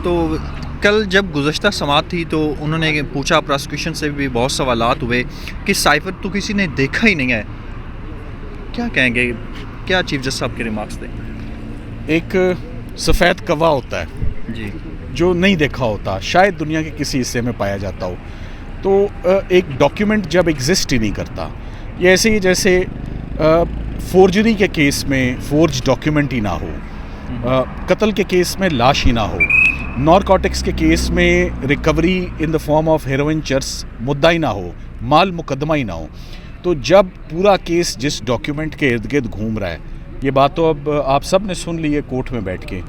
تو کل جب گزشتہ سماعت تھی تو انہوں نے پوچھا، پروسیکیوشن سے بھی بہت سوالات ہوئے کہ سائفر تو کسی نے دیکھا ہی نہیں ہے، کیا کہیں گے؟ کیا چیف جسٹس صاحب کے ریمارکس تھے؟ ایک سفید کوا ہوتا ہے جی، جو نہیں دیکھا ہوتا، شاید دنیا کے کسی حصے میں پایا جاتا ہو. تو ایک ڈاکیومنٹ جب ایگزسٹ ہی نہیں کرتا، یہ ایسے ہی جیسے فورجری کے کیس میں فورج ڈاکیومنٹ ہی نہ ہو، قتل کے کیس میں لاش ہی نہ ہو، نارکوٹکس کے کیس میں recovery in the form of heroin چرس مدعا ہی نہ ہو، مال مقدمہ ہی نہ ہو. تو جب پورا کیس جس ڈاکیومنٹ کے ارد گرد گھوم رہا ہے، یہ بات تو اب آپ سب نے سن لی ہے کورٹ میں بیٹھ کے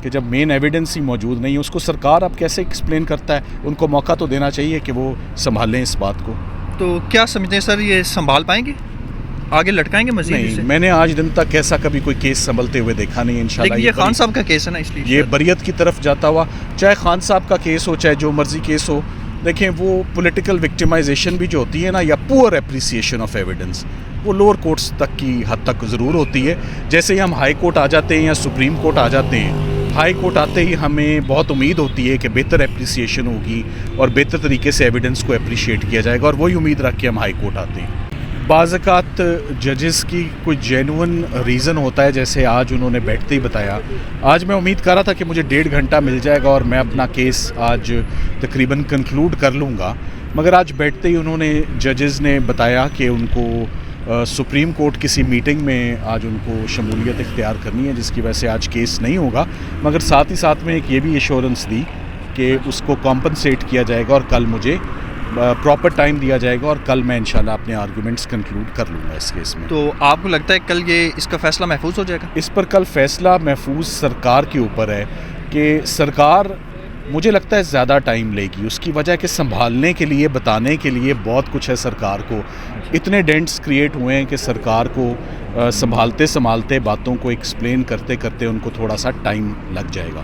کہ جب مین ایویڈنس ہی موجود نہیں ہے، اس کو سرکار اب کیسے ایکسپلین کرتا ہے؟ ان کو موقع تو دینا چاہیے کہ وہ سنبھالیں اس بات کو. تو کیا سمجھتے ہیں سر، یہ سنبھال پائیں گے؟ آگے لٹکائیں گے مزید؟ نہیں، میں نے آج دن تک ایسا کبھی کوئی کیس سنبھلتے ہوئے دیکھا نہیں. انشاءاللہ یہ خان صاحب کا کیس ہے نا، اس لیے یہ بریت کی طرف جاتا ہوا، چاہے خان صاحب کا کیس ہو چاہے جو مرضی کیس ہو. دیکھیں، وہ پولیٹیکل وکٹمائزیشن بھی جو ہوتی ہے نا، یا پور اپریسیشن آف ایویڈنس، وہ لوور کورٹس تک کی حد تک ضرور ہوتی ہے. جیسے ہی ہم ہائی کورٹ آ جاتے ہیں یا سپریم کورٹ آ جاتے ہیں، ہائی کورٹ آتے ہی ہمیں بہت امید ہوتی ہے کہ بہتر اپریسیشن ہوگی اور بہتر طریقے سے ایویڈنس کو اپریشیٹ کیا جائے گا، اور وہی امید رکھ کے ہم ہائی کورٹ آتے ہیں. بعض اوقات ججز کی کوئی جینون ریزن ہوتا ہے، جیسے آج انہوں نے بیٹھتے ہی بتایا. آج میں امید کر رہا تھا کہ مجھے 1.5 گھنٹہ مل جائے گا اور میں اپنا کیس آج تقریباً کنکلوڈ کر لوں گا، مگر آج بیٹھتے ہی انہوں نے ججز نے بتایا کہ ان کو سپریم کورٹ کسی میٹنگ میں آج ان کو شمولیت اختیار کرنی ہے، جس کی وجہ سے آج کیس نہیں ہوگا. مگر ساتھ ہی ساتھ میں ایک یہ بھی ایشورنس دی کہ اس کو کمپنسیٹ کیا جائے گا اور کل مجھے پراپر ٹائم دیا جائے گا، اور کل میں انشاءاللہ اپنے آرگومنٹس کنکلوڈ کر لوں گا اس کیس میں. تو آپ کو لگتا ہے کل اس کا فیصلہ محفوظ ہو جائے گا؟ اس پر کل فیصلہ محفوظ سرکار کے اوپر ہے کہ سرکار مجھے لگتا ہے زیادہ ٹائم لے گی. اس کی وجہ کہ سنبھالنے کے لیے، بتانے کے لیے بہت کچھ ہے سرکار کو. اتنے ڈینٹس کریٹ ہوئے ہیں کہ سرکار کو سنبھالتے باتوں کو ایکسپلین کرتے کرتے ان کو تھوڑا سا ٹائم لگ جائے گا.